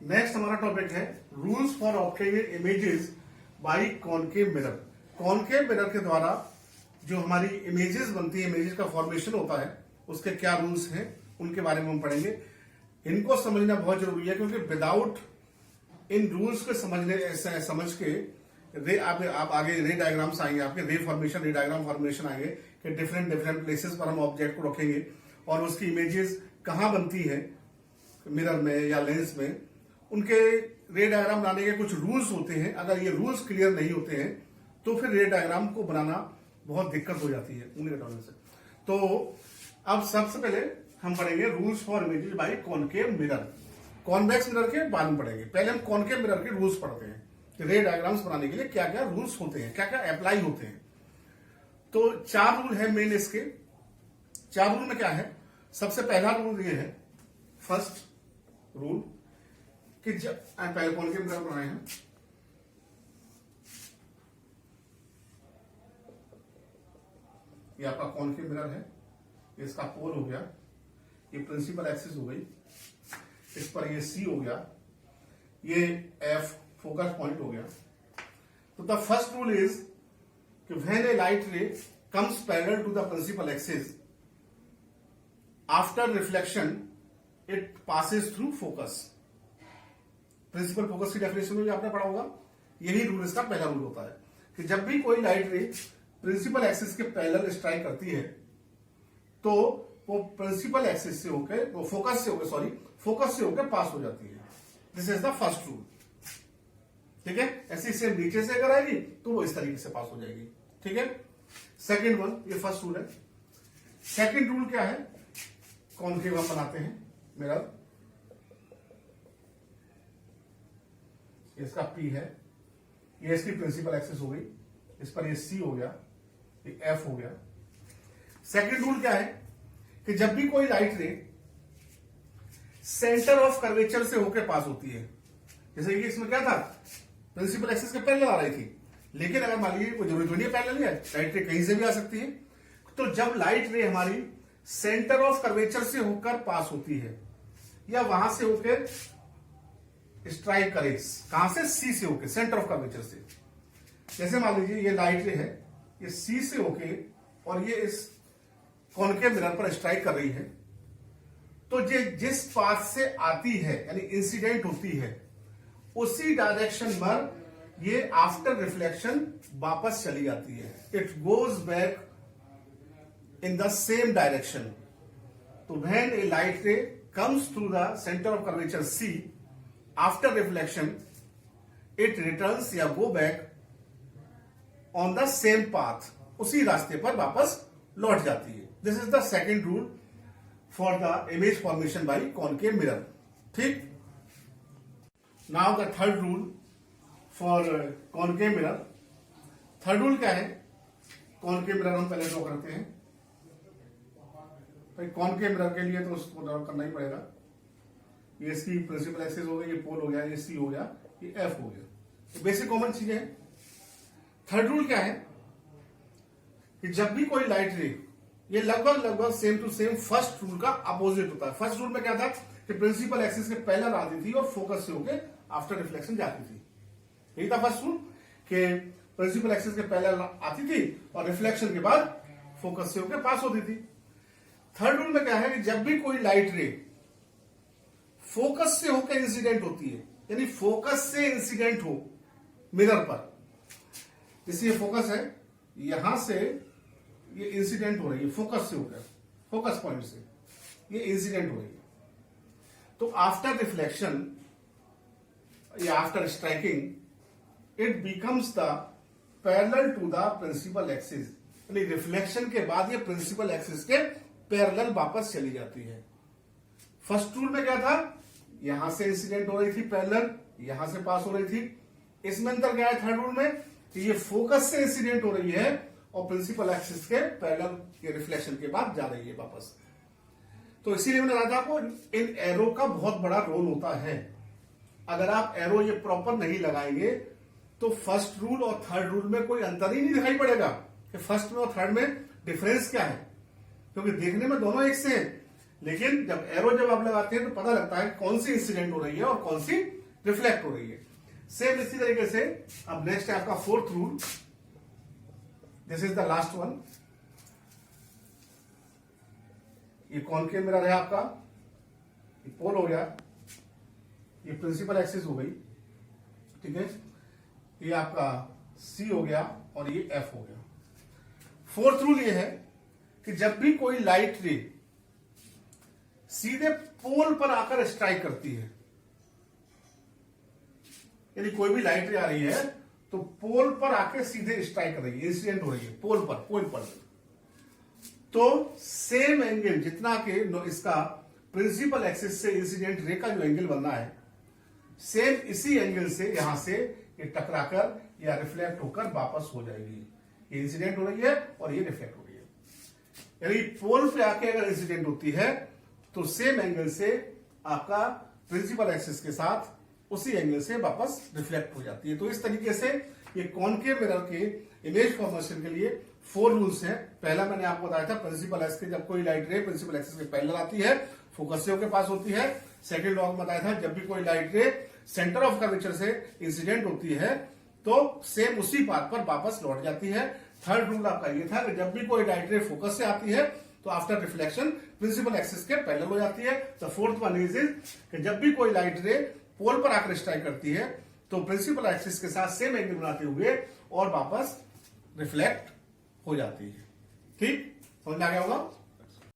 Next हमारा topic है rules for obtaining images bye concave mirror. Concave mirror के द्वारा जो हमारी इमेजेस बनती है, इमेजेस का फॉर्मेशन होता है, उसके क्या रूल्स हैं उनके बारे में हम पढ़ेंगे। इनको समझना बहुत जरूरी है क्योंकि विदाउट इन रूल्स को समझ के रे आप आगे रे डायग्राम्स आएंगे, आपके रे डायग्राम फॉर्मेशन आएंगे कि डिफरेंट प्लेसेस पर हम ऑब्जेक्ट को रखेंगे और उसकी इमेजेस कहाँ बनती है, मिरर में या लेंस में। उनके रे डायग्राम बनाने के कुछ रूल्स होते हैं। अगर ये रूल्स क्लियर नहीं होते हैं तो फिर रे डायग्राम को बनाना बहुत दिक्कत हो जाती है उन्हीं घटनाओं से। तो अब सबसे पहले हम पढ़ेंगे rules for images bye concave mirror. Convex mirror के बाद में पढ़ेंगे। पहले हम कॉनकेव मिरर के रूल्स पढ़ते हैं कि रे डायग्राम्स बनाने के लिए क्या क्या रूल्स होते हैं, क्या क्या अप्लाई होते हैं। तो 4 रूल है मेन इसके। 4 रूल में क्या है, सबसे पहला रूल ये है, फर्स्ट रूल कि जब पहले कॉनकेव मिरर बनाए हैं, ये आपका कॉनकेव मिरर है, इसका पोल हो गया, ये प्रिंसिपल एक्सिस हो गई, इस पर ये सी हो गया, ये एफ फोकस पॉइंट हो गया। तो द फर्स्ट रूल इज कि when a light ray comes parallel to the principal axis after reflection it passes through focus. Principal focus की डेफिनेशन में भी आपने पढ़ा होगा। यही रूल इसका पहला रूल होता है कि जब भी कोई लाइट रे प्रिंसिपल एक्सिस के पैरेलल स्ट्राइक करती है तो वो प्रिंसिपल एक्सिस से होकर, वो फोकस से होकर पास हो जाती है। This is the first rule. ठीक है, ऐसे इसे नीचे से अगर आएगी तो वो इस तरीके से पास हो जाएगी। ठीक है, सेकंड वन, ये फर्स्ट रूल है। सेकंड रूल क्या है, कॉनकेव हम बनाते हैं मिरर, इसका P है, ये इसकी प्रिंसिपल एक्सिस हो गई, इस पर ये C हो गया, ये F हो गया। सेकंड रूल क्या है कि जब भी कोई लाइट रे सेंटर ऑफ कर्वेचर से होकर पास होती है, जैसे कि इसमें क्या था, प्रिंसिपल एक्सिस के पैरेलल आ रही थी, लेकिन अगर मान लीजिए कोई जरूरी नहीं पैरेलल है, लाइट रे कहीं से भी आ सकती है, तो जब लाइट रे हमारी सेंटर ऑफ कर्वेचर से होकर पास होती है या वहां से होकर स्ट्राइक करे, कहां से, सी से होके, सेंटर ऑफ कर्वेचर से। जैसे मान लीजिए ये लाइट रे है, ये सी से होके और ये इस कॉनकेव मिरर पर स्ट्राइक कर रही है, तो ये जिस पाथ से आती है यानी इंसिडेंट होती है उसी डायरेक्शन पर ये आफ्टर रिफ्लेक्शन वापस चली जाती है। It goes back in the same direction. तो when a light ray comes through the centre of curvature C after reflection it returns या go back on the same path, उसी रास्ते पर वापस लौट जाती है। This is the second rule for the image formation by concave mirror. ठीक, now the third rule for concave mirror. Third rule क्या है, कॉनकेव मिरर हम पहले ड्रॉ करते हैं। भाई कॉनकेव मिरर के लिए तो उसको ड्रॉ करना ही पड़ेगा। ये इसकी प्रिंसिपल एक्सिस हो गई, ये पोल हो गया, ये सी हो गया, ये एफ हो गया। ये बेसिक कॉमन चीजें हैं। थर्ड रूल क्या है कि जब भी कोई लाइट रे, ये लगभग same to same first rule का अपोजिट होता है। फर्स्ट रूल में क्या था कि प्रिंसिपल एक्सिस के पैरेलल आती थी और फोकस से होकर आफ्टर रिफ्लेक्शन जाती थी। यही था फर्स्ट रूल कि प्रिंसिपल एक्सिस के पैरेलल आती थी और रिफ्लेक्शन के बाद फोकस से होकर पास होती थी। थर्ड रूल में क्या है कि जब भी कोई लाइट रे फोकस से होकर इंसिडेंट होती है, यानी फोकस से इंसिडेंट हो मिरर पर, जैसे ये फोकस है, यहां से ये इंसिडेंट हो रही है फोकस से होकर, फोकस पॉइंट से ये इंसिडेंट हो रही है, तो आफ्टर रिफ्लेक्शन या after striking it becomes the parallel to the principal axis, यानी रिफ्लेक्शन के बाद ये प्रिंसिपल एक्सिस के पैरेलल वापस चली जाती है। फर्स्ट रूल में क्या था, यहां से इंसिडेंट हो रही थी पैरेलल, यहां से पास हो रही थी। इसमें अंतर क्या है थर्ड रूल में कि ये फोकस से इंसिडेंट हो रही है और प्रिंसिपल एक्सिस के पैरेलल के रिफ्लेक्शन के बाद जा रही है वापस। तो इसीलिए मैंने कहा था आपको इन एरो का बहुत बड़ा रोल होता है। अगर आप एरो ये प्रॉपर नहीं लगाएंगे तो फर्स्ट रूल और थर्ड रूल में कोई अंतर ही नहीं दिखाई पड़ेगा कि फर्स्ट में और थर्ड में डिफरेंस क्या है, क्योंकि देखने में दोनों एक से हैं लेकिन जब एरो जब आप लगाते हैं तो पता लगता है कौन सी इंसिडेंट हो रही है और कौन सी रिफ्लेक्ट हो रही है। सेम इसी तरीके से अब नेक्स्ट है आपका fourth rule, this is the last one. ये कॉनकेव मिरर है आपका, ये पोल हो गया, ये प्रिंसिपल एक्सिस हो गई, ठीक है, ये आपका सी हो गया और ये एफ हो गया। फोर्थ रूल ये है कि जब भी कोई लाइट रे सीधे पोल पर आकर स्ट्राइक करती है, यदि कोई भी लाइट रे आ रही है तो पोल पर आके सीधे स्ट्राइक कर रही है, इंसिडेंट हो रही है पोल पर, तो सेम एंगल जितना के इसका प्रिंसिपल एक्सिस से इंसिडेंट रे का जो एंगल बनना है, सेम इसी एंगल से यहां से ये टकराकर या रिफ्लेक्ट होकर वापस हो जाएगी। ये इंसिडेंट हो रही है और ये रिफ्लेक्ट हो रही है। यानी पोल पे आके अगर इंसिडेंट होती है तो सेम एंगल से आपका प्रिंसिपल एक्सिस के साथ उसी एंगल से वापस रिफ्लेक्ट हो जाती है। तो इस तरीके से ये कॉनकेव मिरर के इमेज फॉर्मेशन के लिए 4 रूल्स हैं। पहला मैंने आपको बताया था प्रिंसिपल एक्सिस के, जब कोई लाइट रे प्रिंसिपल एक्सिस के पैरेलल आती है, फोकसियों के पास होती है। सेकंड लॉ में बताया था जब भी कोई लाइट रे सेंटर ऑफ कर्वेचर से इंसिडेंट होती है तो सेम उसी पाथ पर वापस लौट जाती है। थर्ड रूल आपका ये था कि जब भी कोई लाइट रे फोकस से आती है तो आफ्टर रिफ्लेक्शन प्रिंसिपल एक्सिस के पैरेलल हो जाती है। द फोर्थ वन इज कि जब भी कोई लाइट रे पोल पर आकर स्ट्राइक करती है तो प्रिंसिपल एक्सिस के साथ सेम एंगल बनाते हुए और वापस रिफ्लेक्ट हो जाती है। ठीक, समझ में आ गया होगा।